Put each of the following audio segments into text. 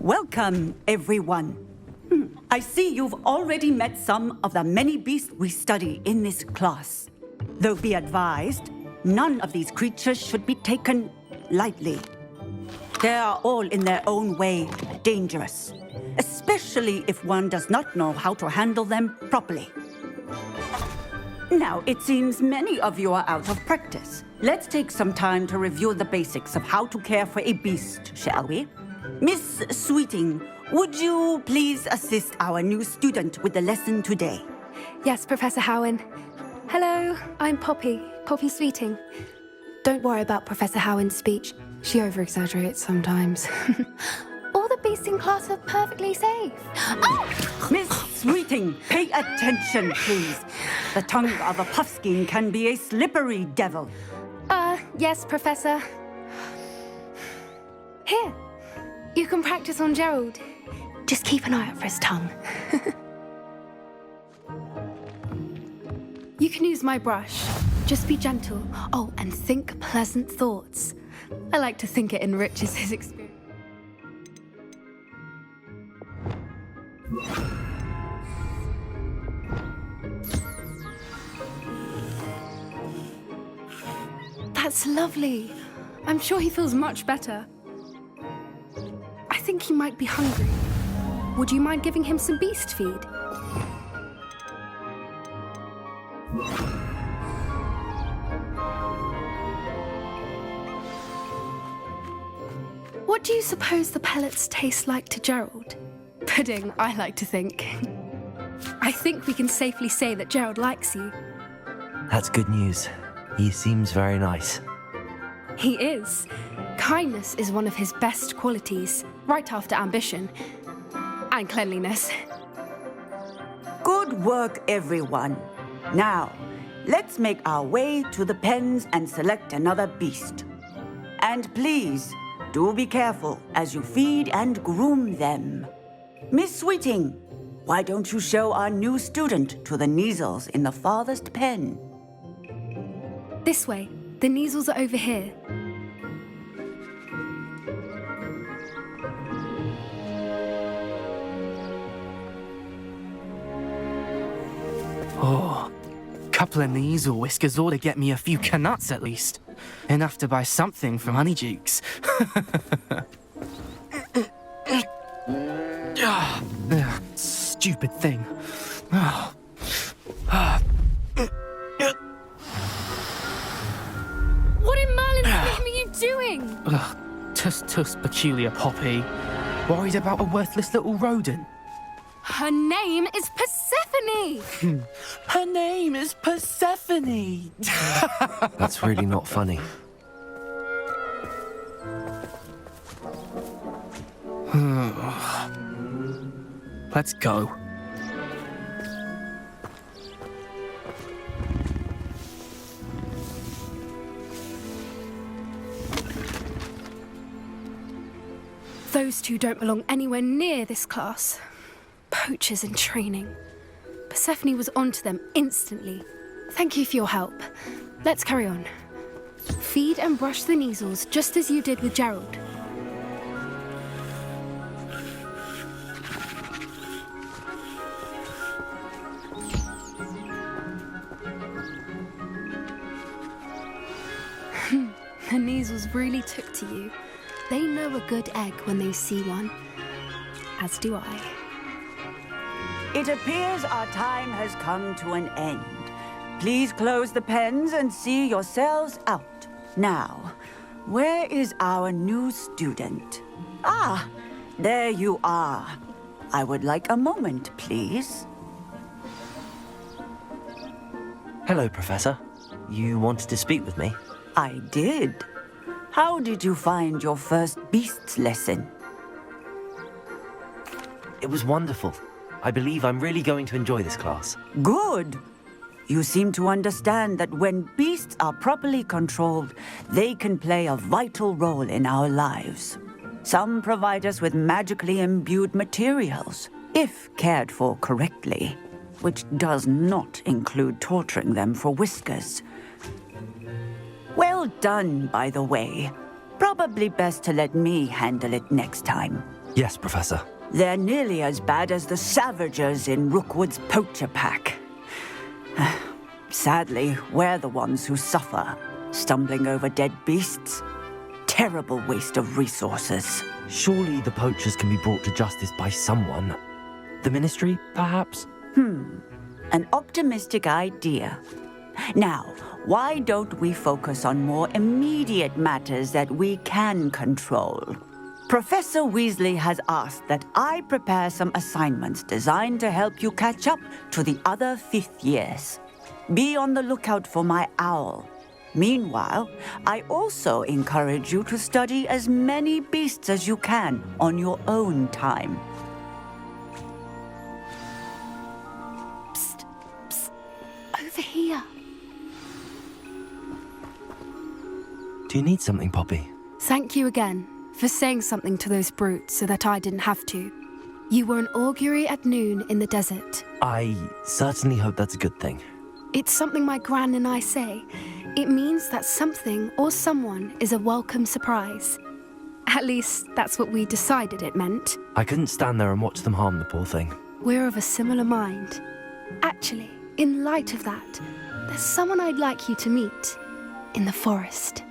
Welcome, everyone. I see you've already met some of the many beasts we study in this class. Though be advised, none of these creatures should be taken lightly. They are all in their own way dangerous, especially if one does not know how to handle them properly. Now, it seems many of you are out of practice. Let's take some time to review the basics of how to care for a beast, shall we? Miss Sweeting, would you please assist our new student with the lesson today? Yes, Professor Howen. Hello, I'm Poppy Sweeting. Don't worry about Professor Howen's speech. She over-exaggerates sometimes. All the beasts in class are perfectly safe. Oh! Miss Sweeting, pay attention, please. The tongue of a puffskein can be a slippery devil. Yes, Professor. Here, you can practice on Gerald. Just keep an eye out for his tongue. You can use my brush. Just be gentle. Oh, and think pleasant thoughts. I like to think it enriches his experience. That's lovely. I'm sure he feels much better. I think he might be hungry. Would you mind giving him some beast feed? What do you suppose the pellets taste like to Gerald? Pudding, I like to think. I think we can safely say that Gerald likes you. That's good news. He seems very nice. He is. Kindness is one of his best qualities, right after ambition. And cleanliness. Good work, everyone. Now, let's make our way to the pens and select another beast. And please, do be careful as you feed and groom them. Miss Sweeting, why don't you show our new student to the Kneazles in the farthest pen? This way. The Kneazles are over here. Oh, couple of Kneazle whiskers ought to get me a few canuts at least. Enough to buy something from Honeydukes. Stupid thing. What in Merlin's name are you doing? Tuss, peculiar Poppy. Worried about a worthless little rodent. Her name is Persephone! Her name is Persephone! That's really not funny. Let's go. Those two don't belong anywhere near this class. Poachers in training. Persephone was onto them instantly. Thank you for your help. Let's carry on. Feed and brush the Kneazles just as you did with Gerald. The Kneazles really took to you. They know a good egg when they see one. As do I. It appears our time has come to an end. Please close the pens and see yourselves out. Now, where is our new student? Ah, there you are. I would like a moment, please. Hello, Professor. You wanted to speak with me? I did. How did you find your first beasts lesson? It was wonderful. I believe I'm really going to enjoy this class. Good. You seem to understand that when beasts are properly controlled, they can play a vital role in our lives. Some provide us with magically imbued materials, if cared for correctly, which does not include torturing them for whiskers. Well done, by the way. Probably best to let me handle it next time. Yes, Professor. They're nearly as bad as the Savagers in Rookwood's poacher pack. Sadly, we're the ones who suffer, stumbling over dead beasts. Terrible waste of resources. Surely the poachers can be brought to justice by someone. The Ministry, perhaps? An optimistic idea. Now, why don't we focus on more immediate matters that we can control? Professor Weasley has asked that I prepare some assignments designed to help you catch up to the other fifth years. Be on the lookout for my owl. Meanwhile, I also encourage you to study as many beasts as you can on your own time. Psst, psst, over here. Do you need something, Poppy? Thank you again for saying something to those brutes so that I didn't have to. You were an augury at noon in the desert. I certainly hope that's a good thing. It's something my gran and I say. It means that something or someone is a welcome surprise. At least, that's what we decided it meant. I couldn't stand there and watch them harm the poor thing. We're of a similar mind. Actually, in light of that, there's someone I'd like you to meet in the forest.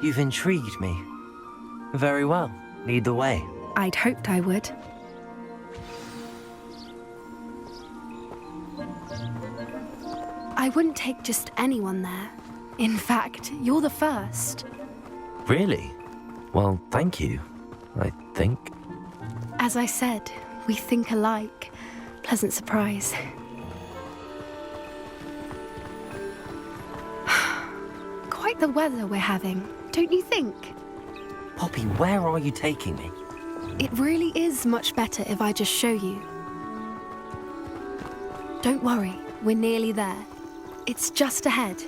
You've intrigued me. Very well. Lead the way. I'd hoped I would. I wouldn't take just anyone there. In fact, you're the first. Really? Well, thank you, I think. As I said, we think alike. Pleasant surprise. Quite the weather we're having, don't you think? Poppy, where are you taking me? It really is much better if I just show you. Don't worry, we're nearly there. It's just ahead.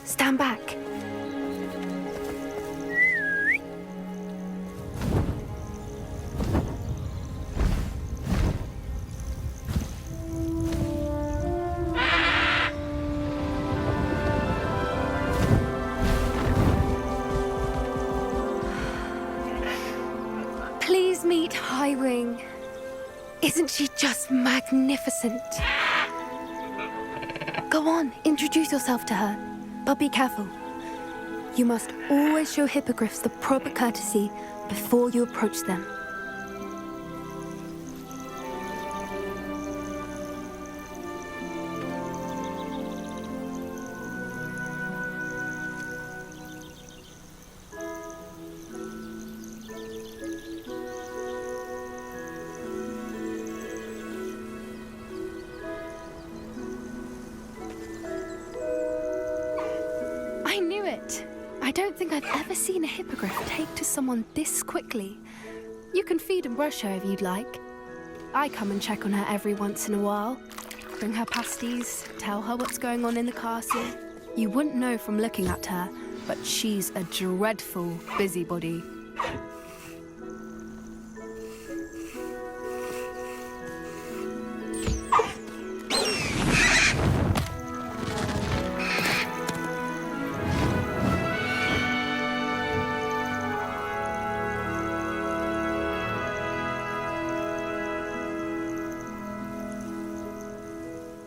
Stand back. Please meet Highwing. Isn't she just magnificent? Go on, introduce yourself to her. But be careful. You must always show hippogriffs the proper courtesy before you approach them. I knew it. I don't think I've ever seen a hippogriff take to someone this quickly. You can feed and brush her if you'd like. I come and check on her every once in a while. Bring her pasties, tell her what's going on in the castle. You wouldn't know from looking at her, but she's a dreadful busybody.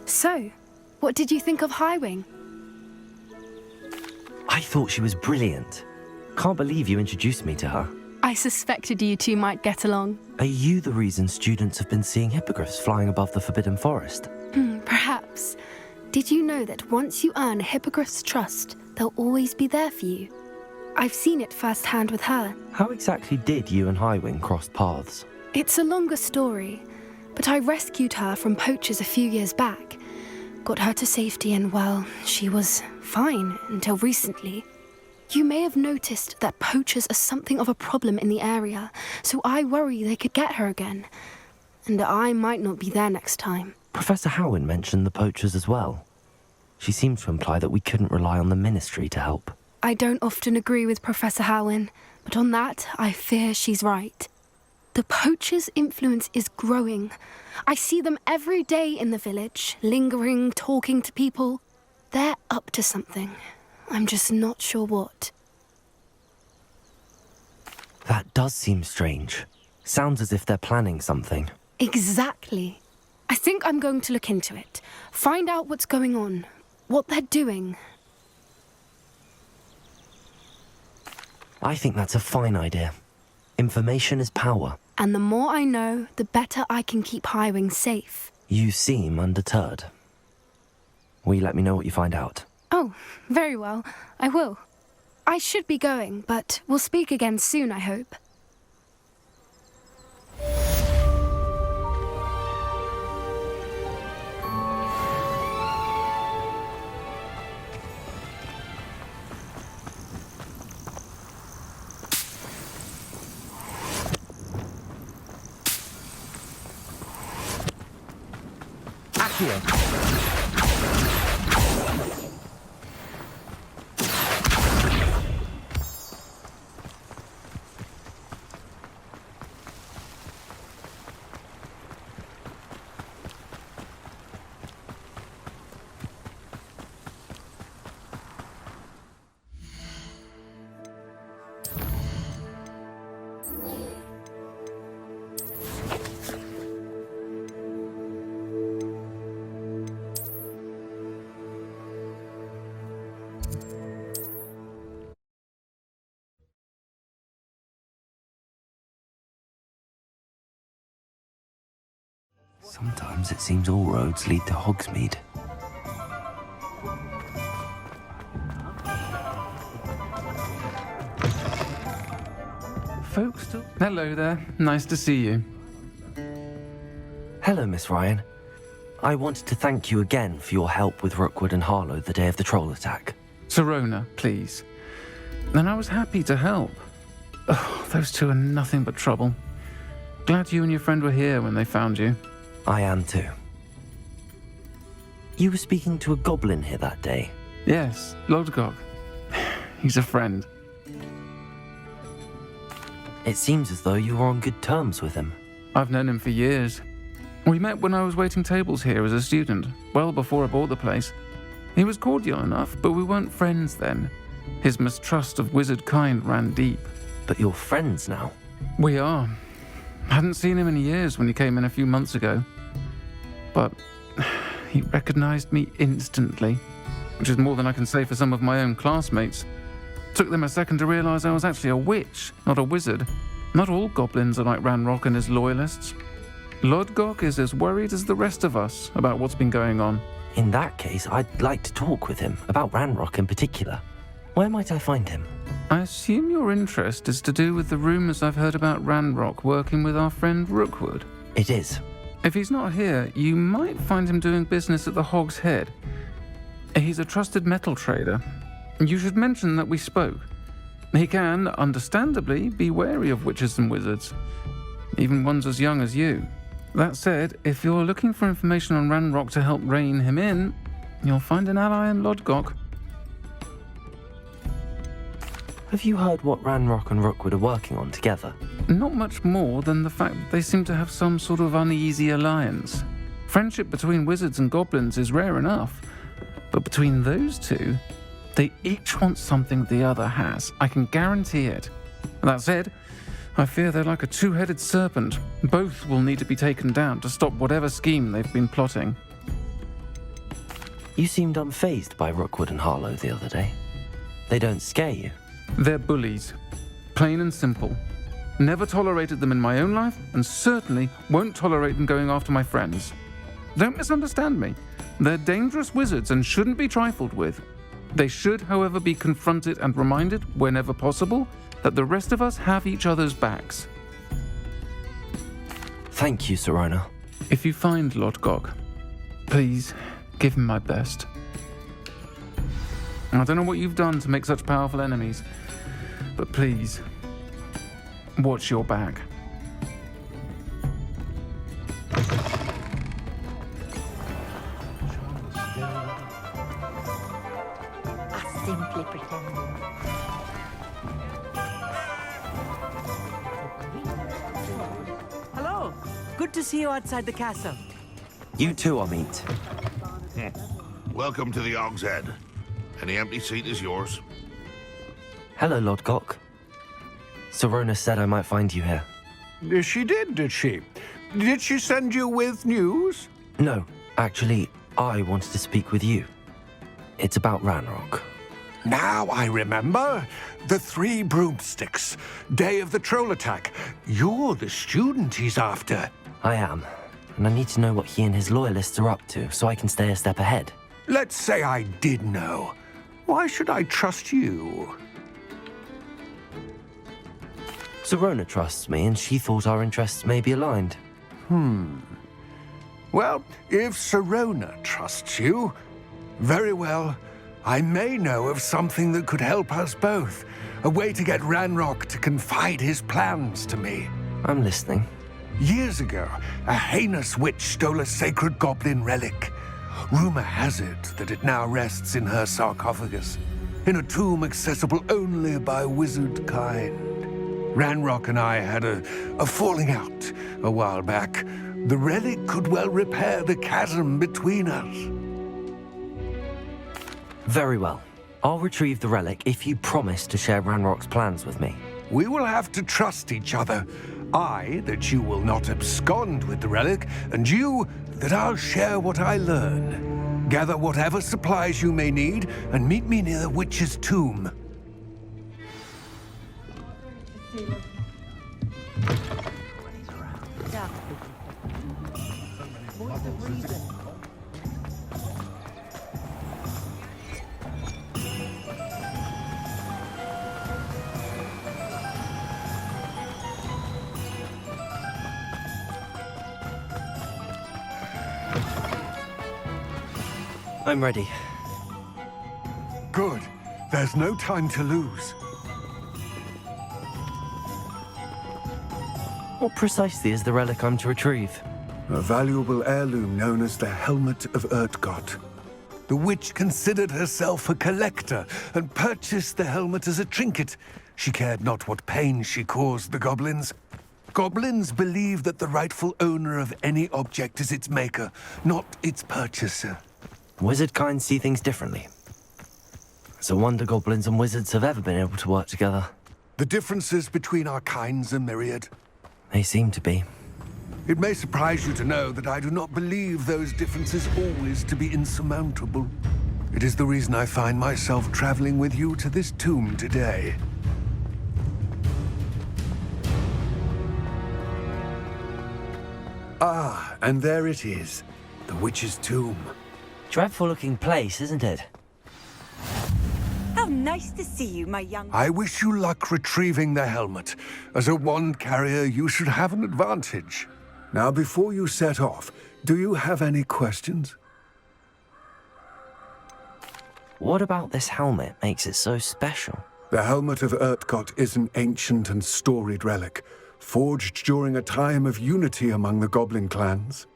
So, what did you think of Highwing? I thought she was brilliant. Can't believe you introduced me to her. I suspected you two might get along. Are you the reason students have been seeing hippogriffs flying above the Forbidden Forest? Perhaps. Did you know that once you earn a hippogriff's trust, they'll always be there for you? I've seen it firsthand with her. How exactly did you and Highwing cross paths? It's a longer story, but I rescued her from poachers a few years back. Got her to safety and, well, she was fine until recently. You may have noticed that poachers are something of a problem in the area, so I worry they could get her again. And I might not be there next time. Professor Howin mentioned the poachers as well. She seemed to imply that we couldn't rely on the Ministry to help. I don't often agree with Professor Howin, but on that, I fear she's right. The poachers' influence is growing. I see them every day in the village, lingering, talking to people. They're up to something. I'm just not sure what. That does seem strange. Sounds as if they're planning something. Exactly. I think I'm going to look into it. Find out what's going on, what they're doing. I think that's a fine idea. Information is power. And the more I know, the better I can keep Highwing safe. You seem undeterred. Will you let me know what you find out? Oh, very well. I will. I should be going, but we'll speak again soon, I hope. Here. Sometimes it seems all roads lead to Hogsmeade. Folks, hello there. Nice to see you. Hello, Miss Ryan. I wanted to thank you again for your help with Rookwood and Harlow the day of the troll attack. Sirona, please. And I was happy to help. Oh, those two are nothing but trouble. Glad you and your friend were here when they found you. I am too. You were speaking to a goblin here that day. Yes, Lodgok. He's a friend. It seems as though you are on good terms with him. I've known him for years. We met when I was waiting tables here as a student, well before I bought the place. He was cordial enough, but we weren't friends then. His mistrust of wizard kind ran deep. But you're friends now. We are. Hadn't seen him in years when he came in a few months ago. But he recognized me instantly, which is more than I can say for some of my own classmates. Took them a second to realize I was actually a witch, not a wizard. Not all goblins are like Ranrock and his loyalists. Lodgok is as worried as the rest of us about what's been going on. In that case, I'd like to talk with him, about Ranrock in particular. Where might I find him? I assume your interest is to do with the rumors I've heard about Ranrock working with our friend Rookwood. It is. If he's not here, you might find him doing business at the Hog's Head. He's a trusted metal trader. You should mention that we spoke. He can, understandably, be wary of witches and wizards, even ones as young as you. That said, if you're looking for information on Ranrock to help rein him in, you'll find an ally in Lodgok. Have you heard what Ranrock and Rookwood are working on together? Not much more than the fact that they seem to have some sort of uneasy alliance. Friendship between wizards and goblins is rare enough, but between those two, they each want something the other has. I can guarantee it. That said, I fear they're like a two-headed serpent. Both will need to be taken down to stop whatever scheme they've been plotting. You seemed unfazed by Rookwood and Harlow the other day. They don't scare you. They're bullies. Plain and simple. Never tolerated them in my own life, and certainly won't tolerate them going after my friends. Don't misunderstand me. They're dangerous wizards and shouldn't be trifled with. They should, however, be confronted and reminded, whenever possible, that the rest of us have each other's backs. Thank you, Sirona. If you find Lodgok, please give him my best. I don't know what you've done to make such powerful enemies, but please, watch your back. I simply pretended. Good to see you outside the castle. You too, Amit. Welcome to the Og's Head. Any empty seat is yours. Hello, Lord Gok. Sorona said I might find you here. She did she? Did she send you with news? No, actually, I wanted to speak with you. It's about Ranrock. Now I remember. The 3 broomsticks. Day of the troll attack. You're the student he's after. I am, and I need to know what he and his loyalists are up to so I can stay a step ahead. Let's say I did know. Why should I trust you? Sorona trusts me, and she thought our interests may be aligned. Well, if Sorona trusts you, very well. I may know of something that could help us both. A way to get Ranrock to confide his plans to me. I'm listening. Years ago, a heinous witch stole a sacred goblin relic. Rumor has it that it now rests in her sarcophagus, in a tomb accessible only by wizard kind. Ranrock and I had a falling out a while back. The relic could well repair the chasm between us. Very well. I'll retrieve the relic if you promise to share Ranrock's plans with me. We will have to trust each other. I, that you will not abscond with the relic, and you, that I'll share what I learn. Gather whatever supplies you may need, and meet me near the witch's tomb. I'm ready. Good. There's no time to lose. What precisely is the relic I'm to retrieve? A valuable heirloom known as the Helmet of Urtgot. The witch considered herself a collector and purchased the helmet as a trinket. She cared not what pain she caused the goblins. Goblins believe that the rightful owner of any object is its maker, not its purchaser. Wizard kind see things differently. It's a wonder goblins and wizards have ever been able to work together. The differences between our kinds are myriad. They seem to be. It may surprise you to know that I do not believe those differences always to be insurmountable. It is the reason I find myself traveling with you to this tomb today. Ah, and there it is. The witch's tomb. Dreadful looking place, isn't it? How nice to see you, my young... I wish you luck retrieving the helmet. As a wand carrier, you should have an advantage. Now, before you set off, do you have any questions? What about this helmet makes it so special? The Helmet of Urtgot is an ancient and storied relic, forged during a time of unity among the goblin clans.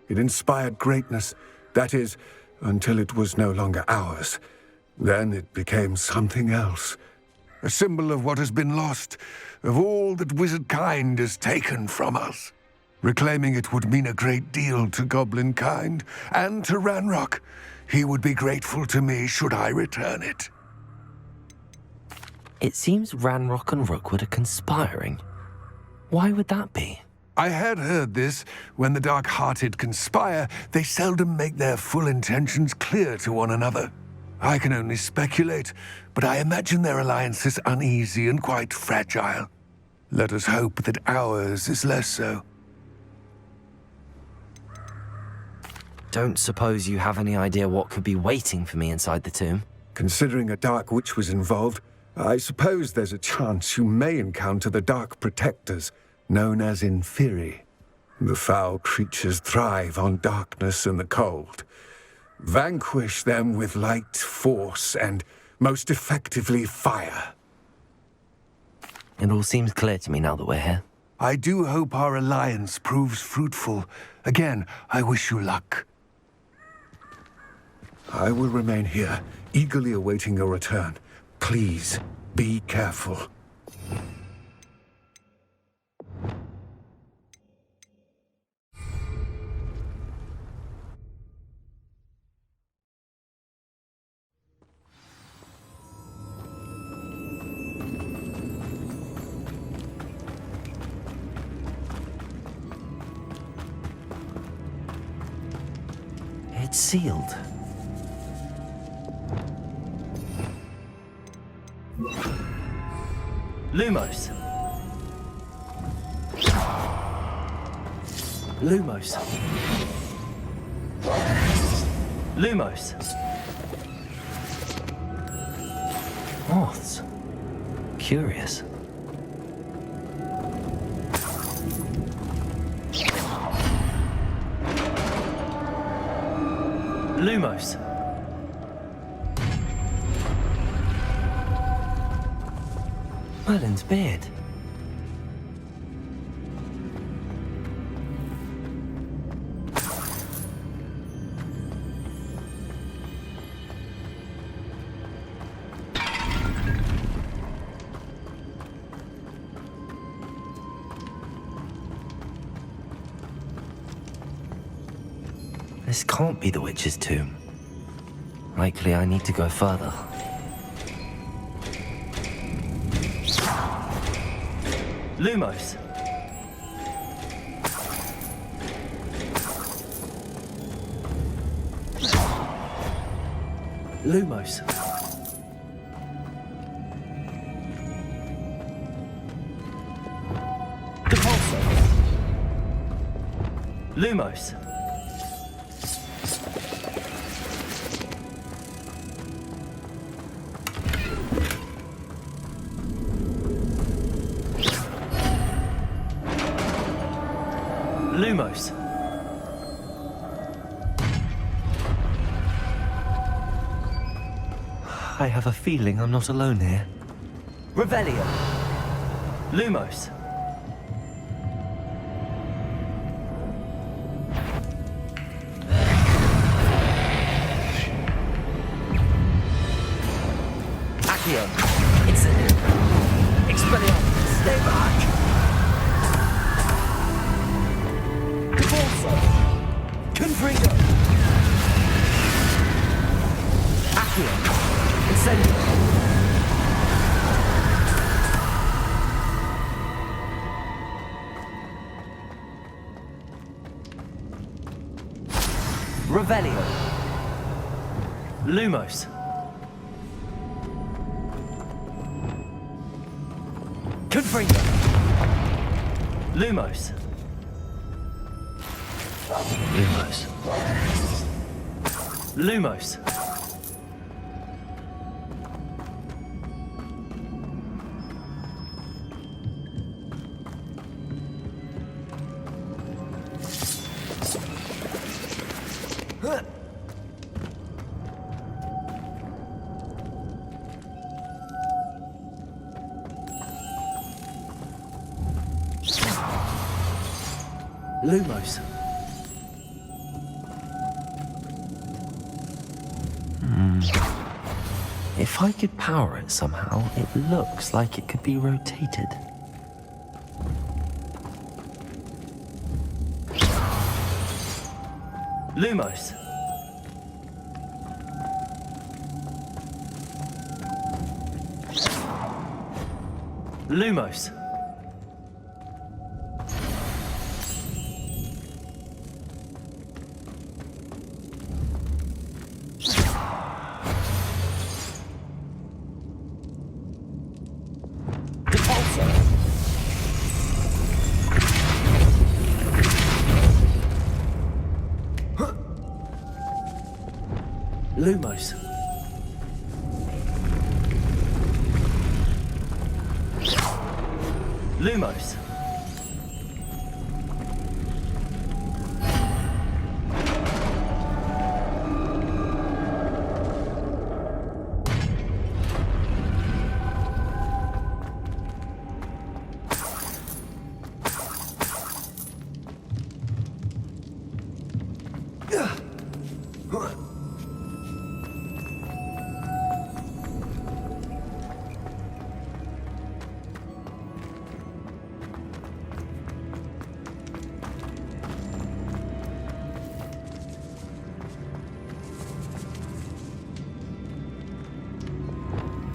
It inspired greatness, that is, until it was no longer ours. Then it became something else. A symbol of what has been lost, of all that wizard kind has taken from us. Reclaiming it would mean a great deal to goblin kind, and to Ranrock. He would be grateful to me should I return it. It seems Ranrock and Rookwood are conspiring. Why would that be? I had heard this. When the dark-hearted conspire, they seldom make their full intentions clear to one another. I can only speculate, but I imagine their alliance is uneasy and quite fragile. Let us hope that ours is less so. Don't suppose you have any idea what could be waiting for me inside the tomb? Considering a dark witch was involved, I suppose there's a chance you may encounter the Dark Protectors, known as Inferi. The foul creatures thrive on darkness and the cold. Vanquish them with light, force, and most effectively fire. It all seems clear to me now that we're here. I do hope our alliance proves fruitful. Again, I wish you luck. I will remain here, eagerly awaiting your return. Please, be careful. It's sealed. Lumos. Lumos. Lumos. Moths. Curious. Lumos. Merlin's beard. This can't be the witch's tomb. Likely I need to go further. Lumos. Lumos. Depulso. Lumos. Lumos. I have a feeling I'm not alone here. Revelio. Lumos. Accio. Incendio. Expelliarmus. Stay back. Confringo! Accio! Incendio! Revelio! Lumos! Confringo! Lumos! Lumos. Lumos. Lumos. If I could power it somehow, it looks like it could be rotated. Lumos. Lumos. Lumos. Lumos.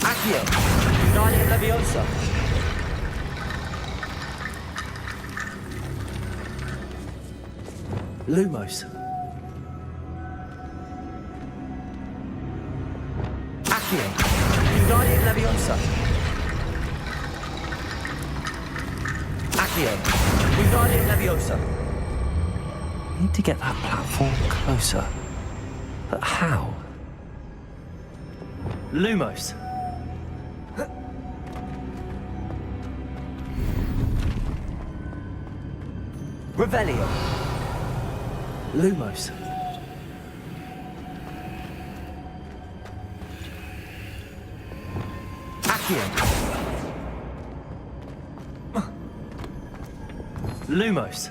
Accio. Guardian Leviosa. Lumos. Accio. Wingardium Leviosa. Accio. Wingardium Leviosa. Need to get that platform closer. But how? Lumos. Revelio. Lumos. Accio. Lumos.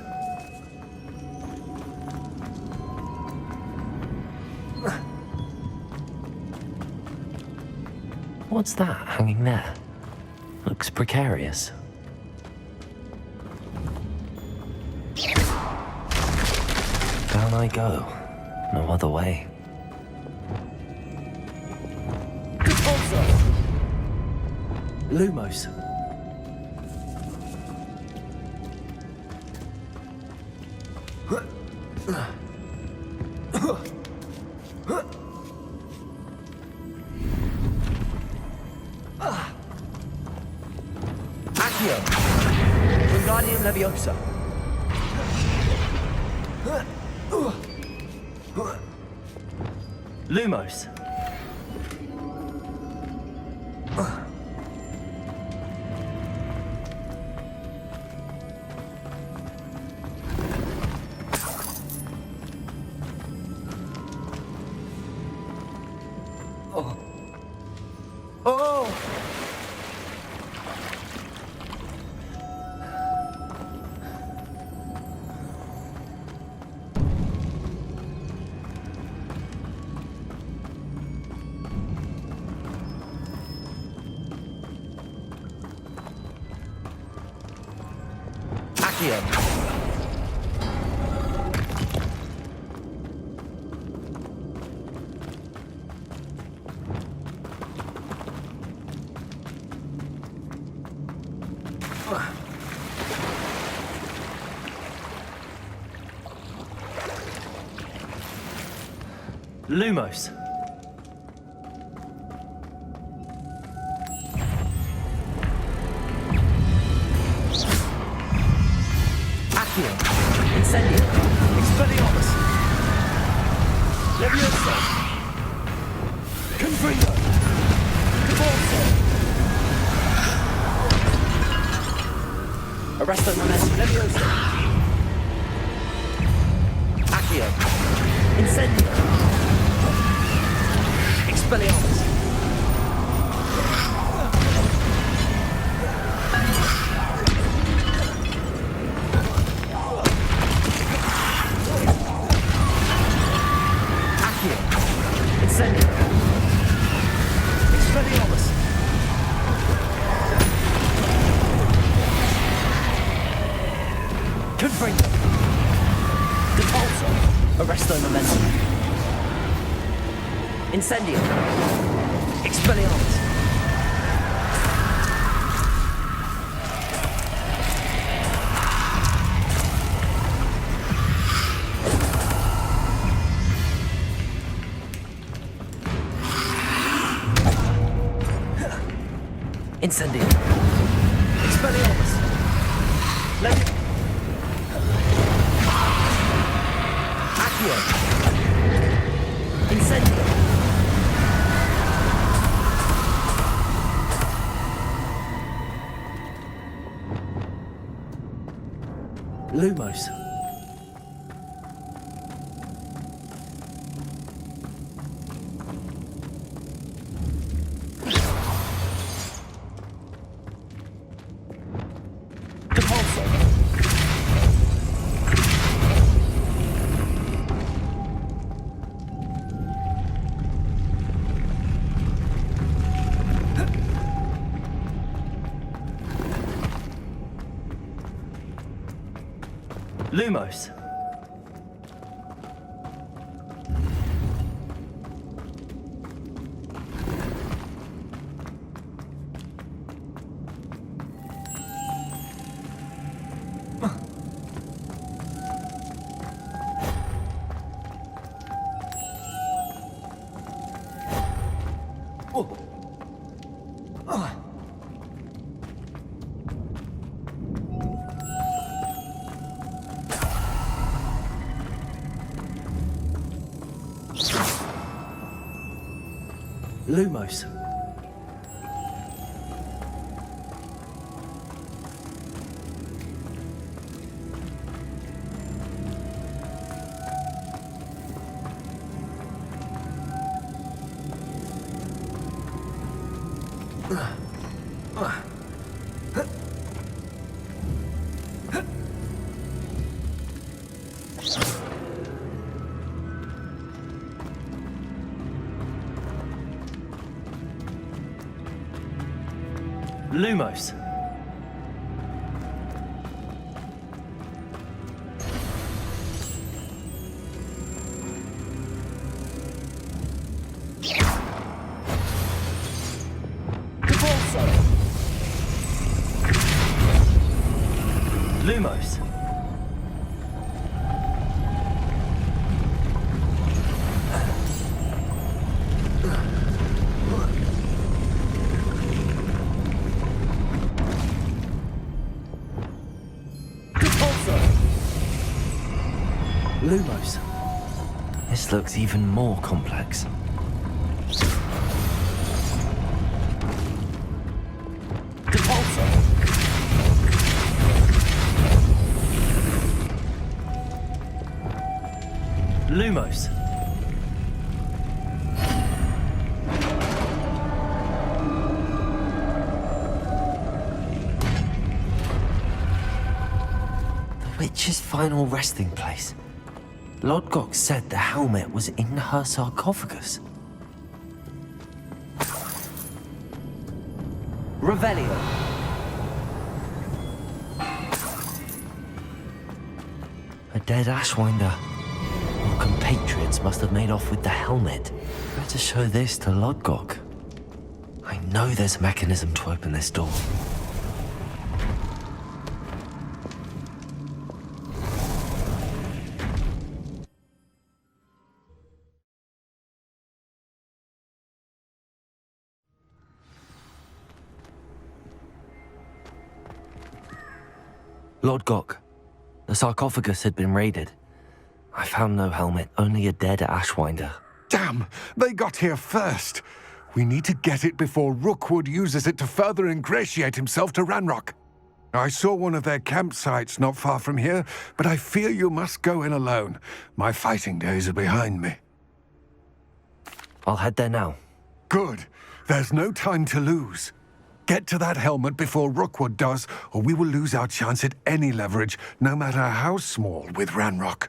What's that hanging there? Looks precarious. Down I go. No other way. Lumos. Accio. Wingardium Leviosa. Lumos. Accio. Lumos. Accio. Incendio. Expelliarmus. Leviosa. Confringo. Cabalso. Arresto Momentum. Leviosa. Accio. Incendio. Expelliarmus. Accio. Incendio. Expelliarmus. Confringo. Depulso. Arresto Momentum. Incendio. Expelliarmus. Incendio. Expelliarmus. Accio. Incendio. Lumos. Depulso. Lumos. Oh. Lumos. Lumos. Lumos. Lumos. This looks even more complex. Lumos. The witch's final resting place. Lodgok said the helmet was in her sarcophagus. Revelio. A dead Ashwinder. Our compatriots must have made off with the helmet. Better show this to Lodgok. I know there's a mechanism to open this door. Lodgok, the sarcophagus had been raided. I found no helmet, only a dead Ashwinder. Damn! They got here first! We need to get it before Rookwood uses it to further ingratiate himself to Ranrock. I saw one of their campsites not far from here, but I fear you must go in alone. My fighting days are behind me. I'll head there now. Good. There's no time to lose. Get to that helmet before Rookwood does, or we will lose our chance at any leverage, no matter how small, with Ranrock.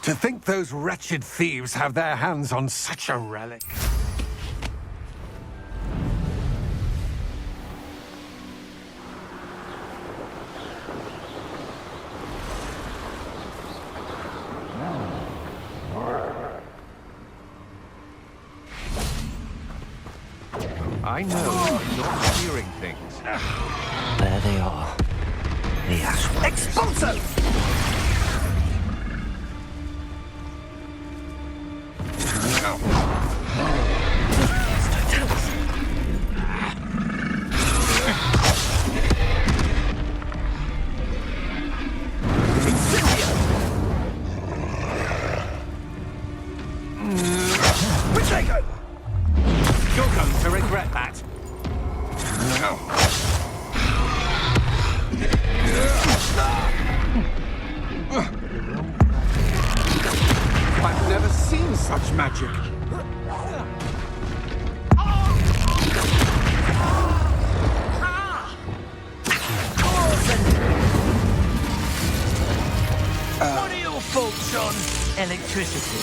To think those wretched thieves have their hands on such a relic. I know you're not hearing things. There they are. The Ashwinders. Expulso! You're going to regret that. I've never seen such magic. What are your thoughts on electricity?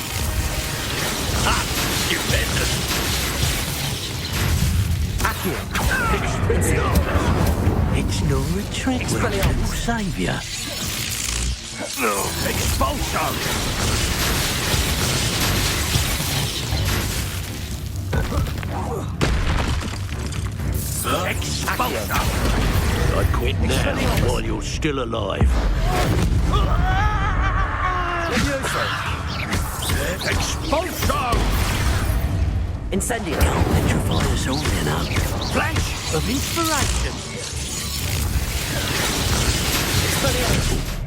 You better. It's no retreat. Expelliarmus. Saviour. Expulso! Expulso! I quit now while you're still alive. Expulso! Incendio. Petrify us all, you know. Flash of inspiration.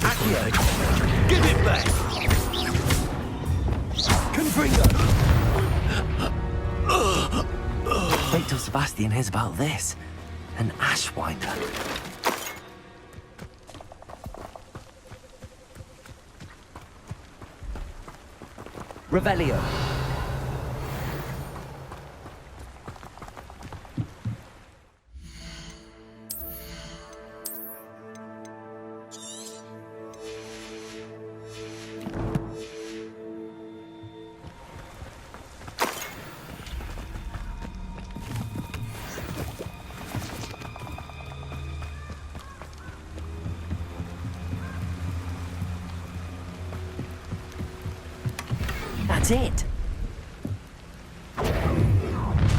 Accio. Give it back. Confringo. Sebastian hears about this. An Ashwinder. Revelio. That's it.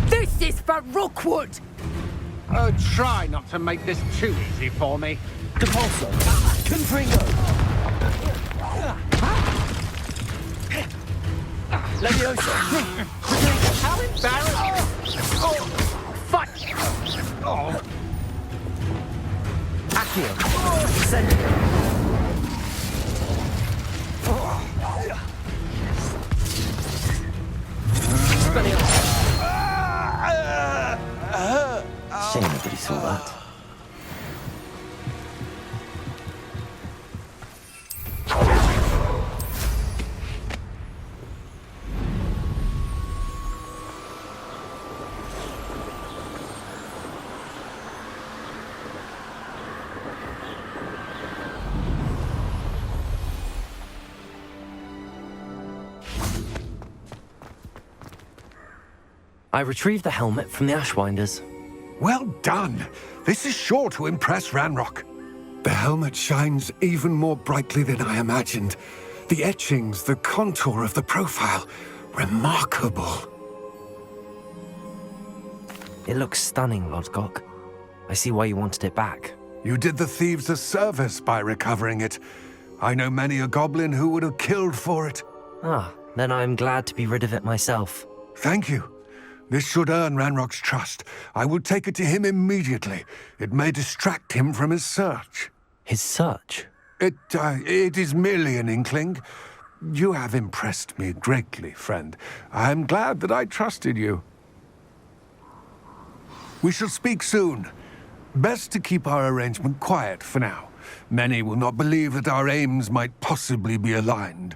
This is for Rookwood! Oh, try not to make this too easy for me. Depulso. Confringo. Levioso. How embarrassing! Oh, fuck! Oh. Accio. Incendio. Shame nobody saw that. I retrieved the helmet from the Ashwinders. Well done. This is sure to impress Ranrock. The helmet shines even more brightly than I imagined. The etchings, the contour of the profile, remarkable. It looks stunning, Lodgok. I see why you wanted it back. You did the thieves a service by recovering it. I know many a goblin who would have killed for it. Ah, then I'm glad to be rid of it myself. Thank you. This should earn Ranrock's trust. I will take it to him immediately. It may distract him from his search. His search? It is merely an inkling. You have impressed me greatly, friend. I am glad that I trusted you. We shall speak soon. Best to keep our arrangement quiet for now. Many will not believe that our aims might possibly be aligned.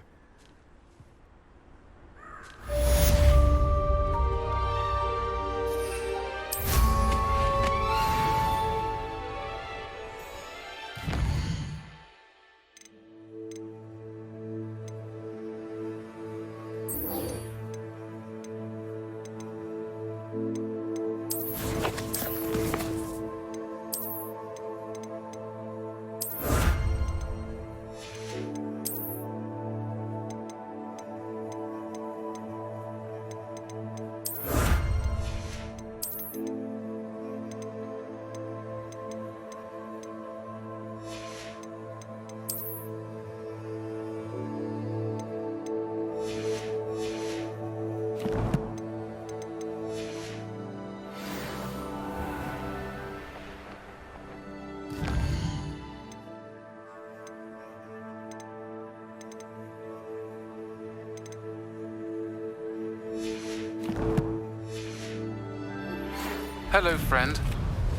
Hello, friend.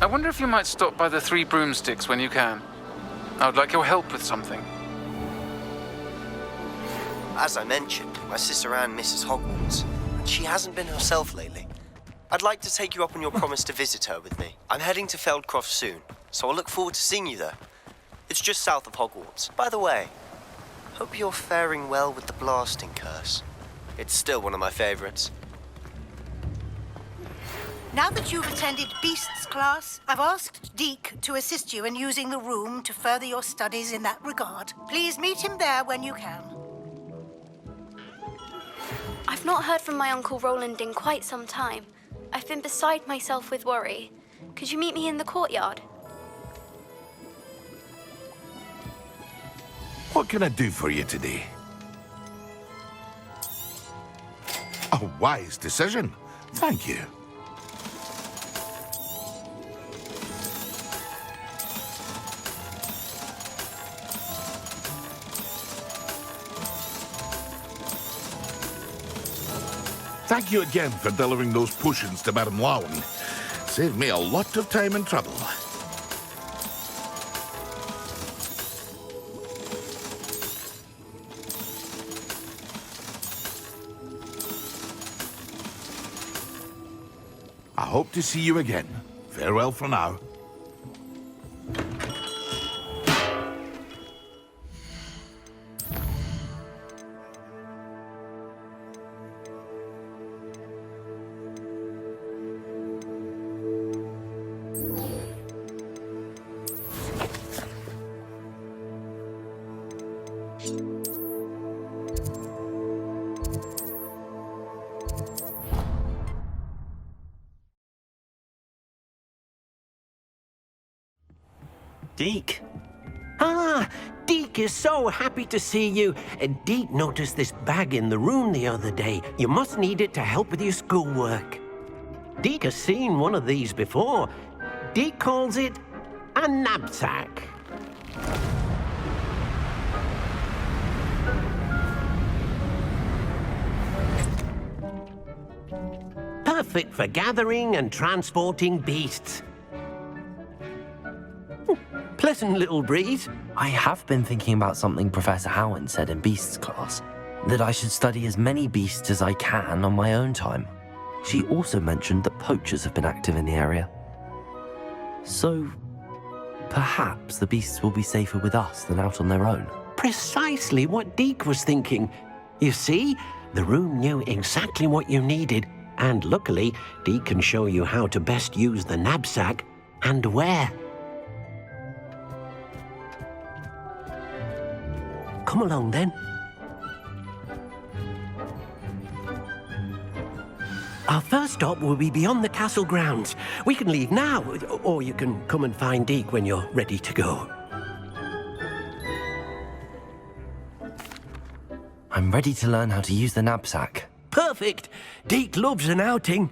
I wonder if you might stop by the Three Broomsticks when you can. I would like your help with something. As I mentioned, my sister Anne misses Hogwarts, and she hasn't been herself lately. I'd like to take you up on your promise to visit her with me. I'm heading to Feldcroft soon, so I'll look forward to seeing you there. It's just south of Hogwarts. By the way, hope you're faring well with the blasting curse. It's still one of my favorites. Now that you've attended Beasts class, I've asked Deke to assist you in using the room to further your studies in that regard. Please meet him there when you can. I've not heard from my Uncle Roland in quite some time. I've been beside myself with worry. Could you meet me in the courtyard? What can I do for you today? A wise decision. Thank you. Thank you again for delivering those potions to Madame Lowen. Saved me a lot of time and trouble. I hope to see you again. Farewell for now. Deke? Ah, Deke is so happy to see you. Deke noticed this bag in the room the other day. You must need it to help with your schoolwork. Deke has seen one of these before. Deke calls it a knapsack. Perfect for gathering and transporting beasts. Pleasant little breeze. I have been thinking about something Professor Howard said in Beasts class, that I should study as many beasts as I can on my own time. She also mentioned that poachers have been active in the area. So, perhaps the beasts will be safer with us than out on their own. Precisely what Deke was thinking. You see, the room knew exactly what you needed, and luckily, Deke can show you how to best use the knapsack and where. Come along, then. Our first stop will be beyond the castle grounds. We can leave now, or you can come and find Deke when you're ready to go. I'm ready to learn how to use the knapsack. Perfect! Deke loves an outing.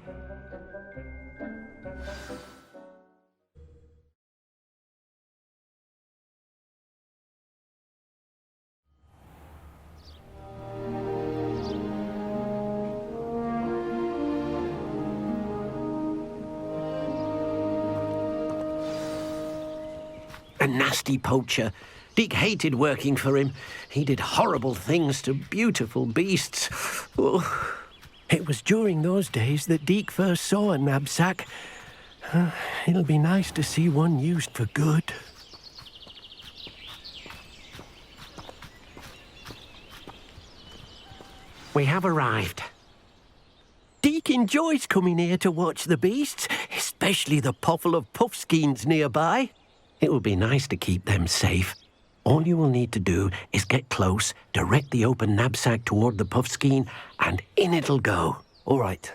A nasty poacher. Deke hated working for him. He did horrible things to beautiful beasts. Oh, it was during those days that Deke first saw a knapsack. It'll be nice to see one used for good. We have arrived. Deke enjoys coming here to watch the beasts, especially the potful of puffskeins nearby. It will be nice to keep them safe. All you will need to do is get close, direct the open knapsack toward the puffskein, and in it'll go. All right.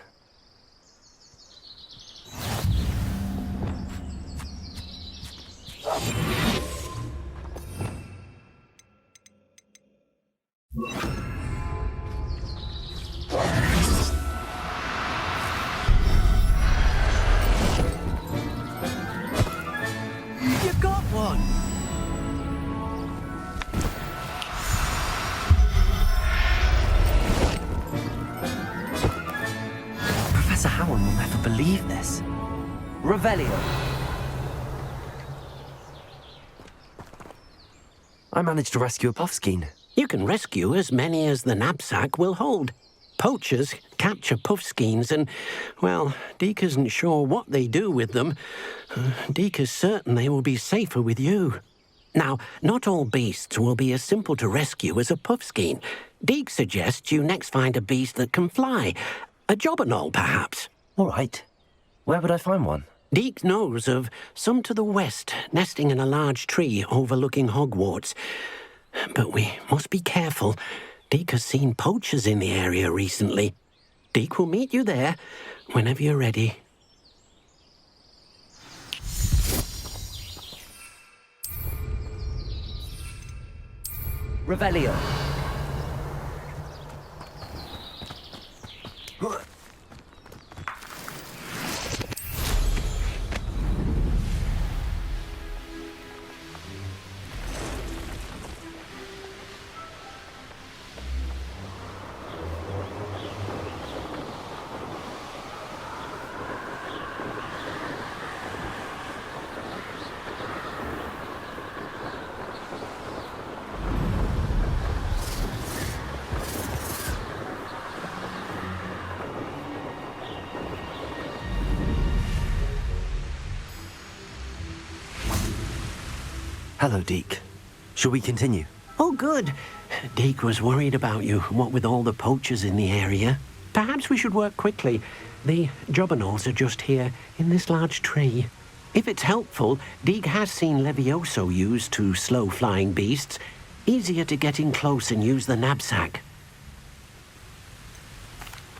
You got one! Professor Howard will never believe this. Revelio. I managed to rescue a puffskein. You can rescue as many as the knapsack will hold. Poachers capture puffskeins and, well, Deke isn't sure what they do with them. Deke is certain they will be safer with you. Now, not all beasts will be as simple to rescue as a puffskein. Deke suggests you next find a beast that can fly. A jobberknoll, perhaps. All right. Where would I find one? Deke knows of some to the west, nesting in a large tree overlooking Hogwarts. But we must be careful. Deke has seen poachers in the area recently. Deke will meet you there whenever you're ready. Revelio. Hello, Deke. Shall we continue? Oh, good. Deke was worried about you, what with all the poachers in the area. Perhaps we should work quickly. The jobberknolls are just here, in this large tree. If it's helpful, Deke has seen Levioso used to slow flying beasts. Easier to get in close and use the knapsack.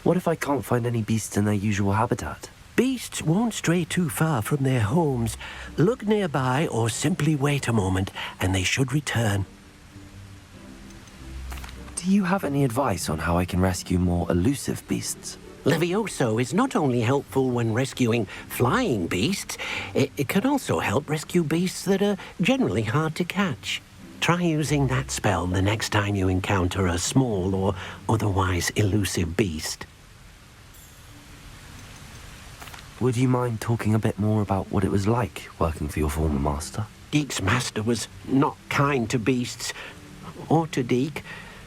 What if I can't find any beasts in their usual habitat? Beasts won't stray too far from their homes. Look nearby or simply wait a moment, and they should return. Do you have any advice on how I can rescue more elusive beasts? Levioso is not only helpful when rescuing flying beasts, it can also help rescue beasts that are generally hard to catch. Try using that spell the next time you encounter a small or otherwise elusive beast. Would you mind talking a bit more about what it was like working for your former master? Deke's master was not kind to beasts, or to Deke.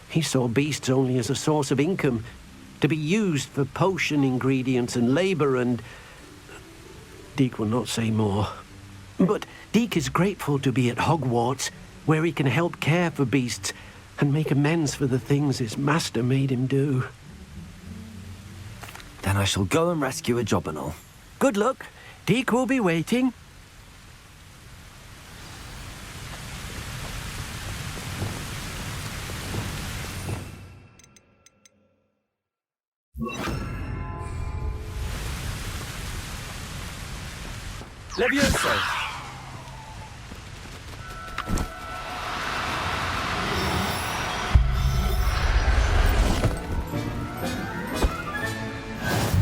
He saw beasts only as a source of income, to be used for potion ingredients and labor, and Deke will not say more. But Deke is grateful to be at Hogwarts, where he can help care for beasts and make amends for the things his master made him do. Then I shall go and rescue a jobberknoll. Good luck. Deke will be waiting. Levioso!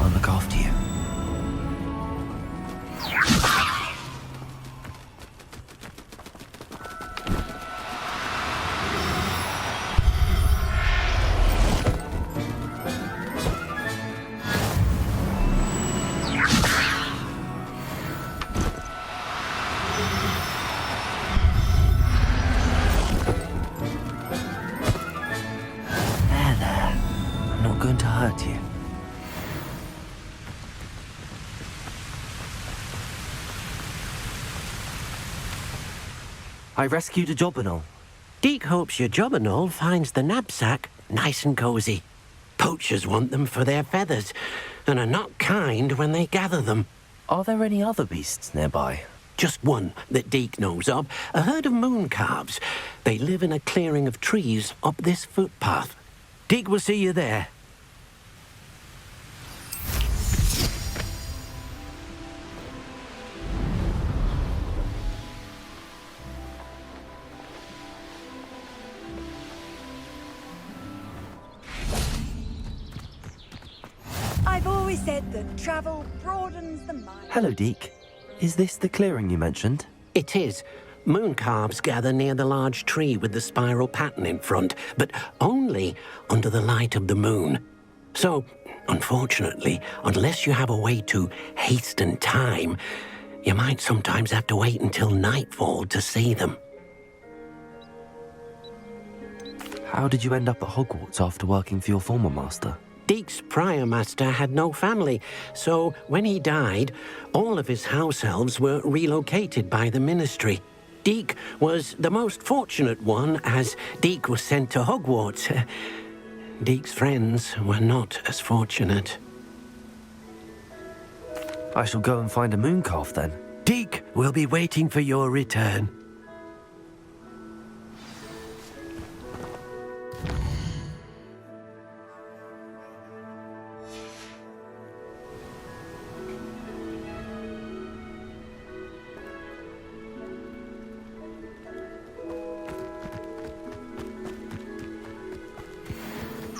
I'll look after you. Going to hurt you. I rescued a jobberknoll. Deke hopes your jobberknoll finds the knapsack nice and cozy. Poachers want them for their feathers, and are not kind when they gather them. Are there any other beasts nearby? Just one that Deke knows of, a herd of moon calves. They live in a clearing of trees up this footpath. Deke will see you there. I've always said that travel broadens the mind. Hello, Deke. Is this the clearing you mentioned? It is. Moon calves gather near the large tree with the spiral pattern in front, but only under the light of the moon. So, unfortunately, unless you have a way to hasten time, you might sometimes have to wait until nightfall to see them. How did you end up at Hogwarts after working for your former master? Deke's prior master had no family, so when he died, all of his house elves were relocated by the ministry. Deke was the most fortunate one, as Deke was sent to Hogwarts. Deke's friends were not as fortunate. I shall go and find a moon calf then. Deke will be waiting for your return.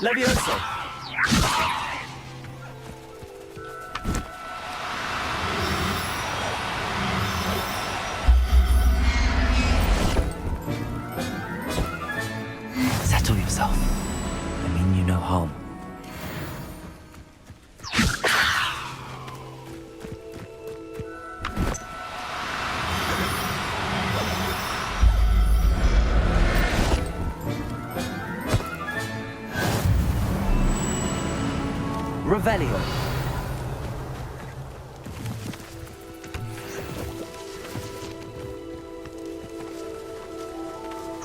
Levioso! Settle yourself. I mean you no harm. Revelio.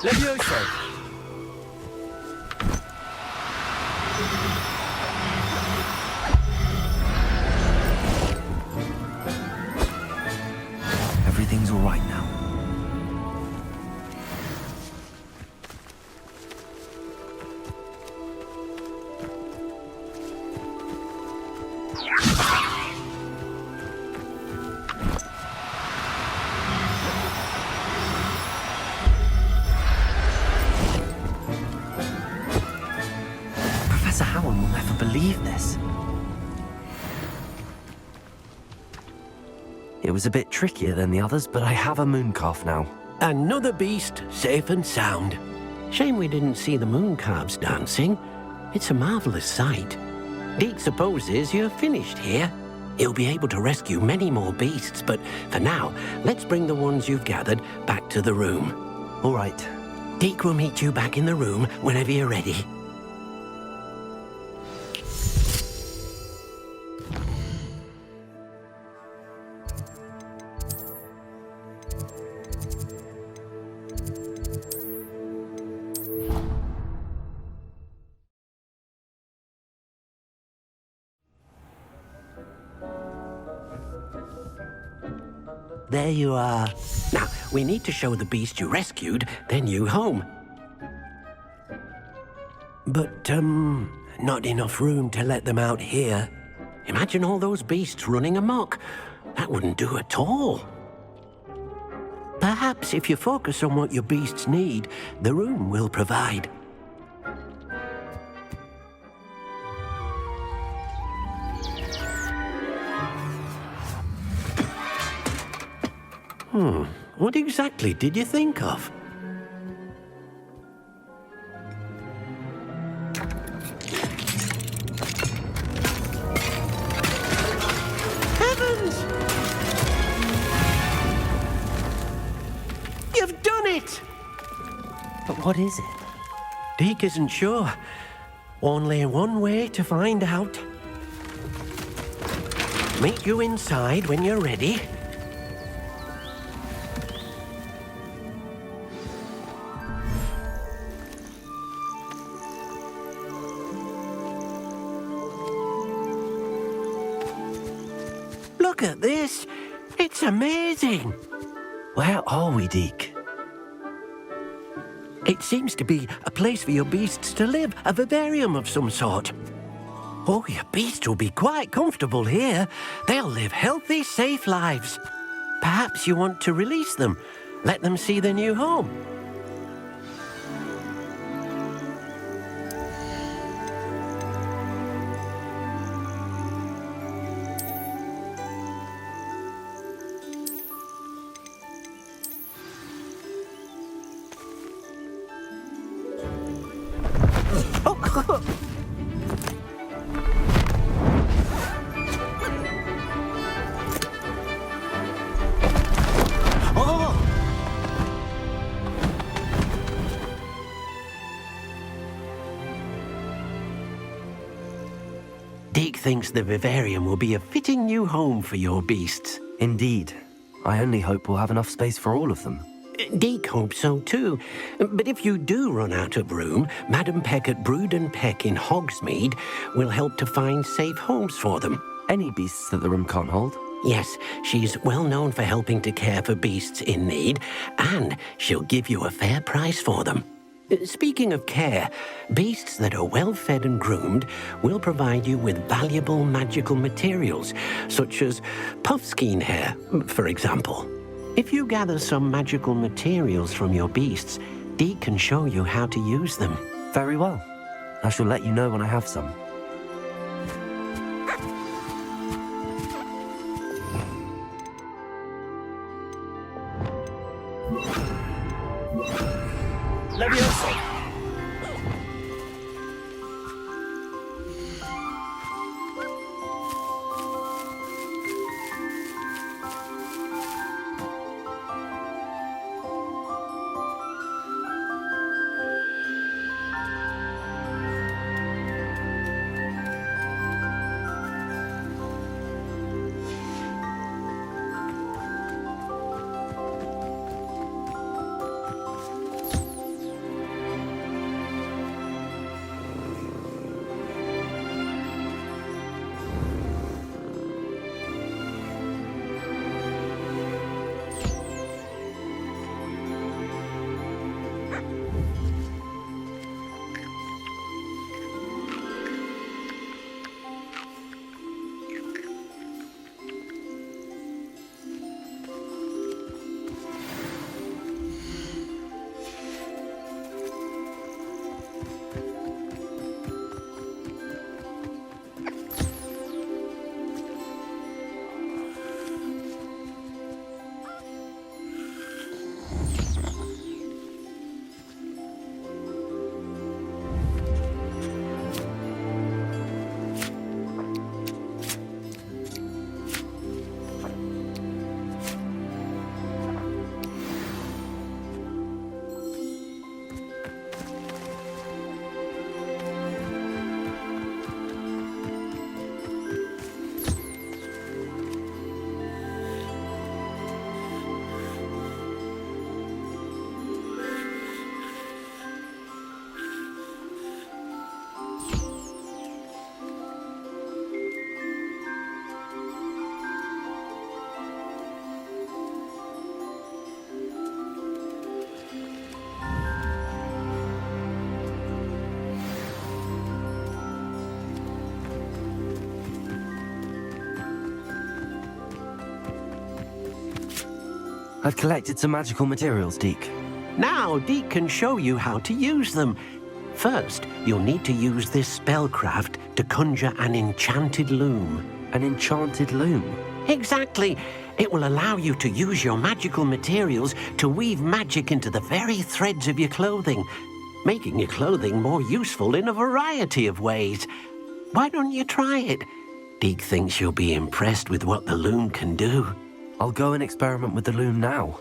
Levioso! Everything's all right now. Professor Howard will never believe this. It was a bit trickier than the others, but I have a mooncalf now. Another beast, safe and sound. Shame we didn't see the mooncalves dancing. It's a marvelous sight. Deke supposes you're finished here. He'll be able to rescue many more beasts, but for now, let's bring the ones you've gathered back to the room. All right. Deke will meet you back in the room whenever you're ready. There you are. Now, we need to show the beast you rescued their new home. But, not enough room to let them out here. Imagine all those beasts running amok. That wouldn't do at all. Perhaps if you focus on what your beasts need, the room will provide. What exactly did you think of? Heavens! You've done it! But what is it? Deke isn't sure. Only one way to find out. Meet you inside when you're ready. Look at this. It's amazing. Where are we, Deke? It seems to be a place for your beasts to live, a vivarium of some sort. Oh, your beasts will be quite comfortable here. They'll live healthy, safe lives. Perhaps you want to release them, let them see their new home. Deke thinks the vivarium will be a fitting new home for your beasts. Indeed. I only hope we'll have enough space for all of them. Deke hopes so too. But if you do run out of room, Madam Peck at Brood and Peck in Hogsmeade will help to find safe homes for them. Any beasts that the room can't hold? Yes, she's well known for helping to care for beasts in need, and she'll give you a fair price for them. Speaking of care, beasts that are well fed and groomed will provide you with valuable magical materials, such as puffskein hair, for example. If you gather some magical materials from your beasts, Deke can show you how to use them. Very well. I shall let you know when I have some. Levioso! I've collected some magical materials, Deke. Now, Deke can show you how to use them. First, you'll need to use this spellcraft to conjure an enchanted loom. An enchanted loom? Exactly. It will allow you to use your magical materials to weave magic into the very threads of your clothing, making your clothing more useful in a variety of ways. Why don't you try it? Deke thinks you'll be impressed with what the loom can do. I'll go and experiment with the loom now.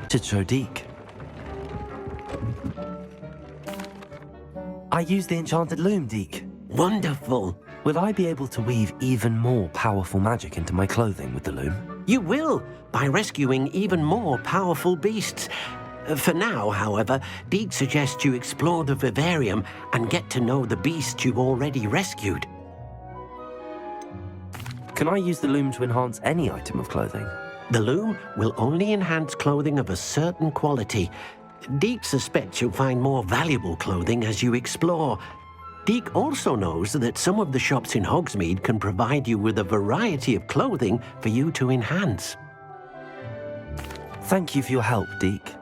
To show Deke. I used the enchanted loom, Deke. Wonderful. Will I be able to weave even more powerful magic into my clothing with the loom? You will, by rescuing even more powerful beasts. For now, however, Deke suggests you explore the vivarium and get to know the beasts you've already rescued. Can I use the loom to enhance any item of clothing? The loom will only enhance clothing of a certain quality. Deke suspects you'll find more valuable clothing as you explore. Deke also knows that some of the shops in Hogsmeade can provide you with a variety of clothing for you to enhance. Thank you for your help, Deke.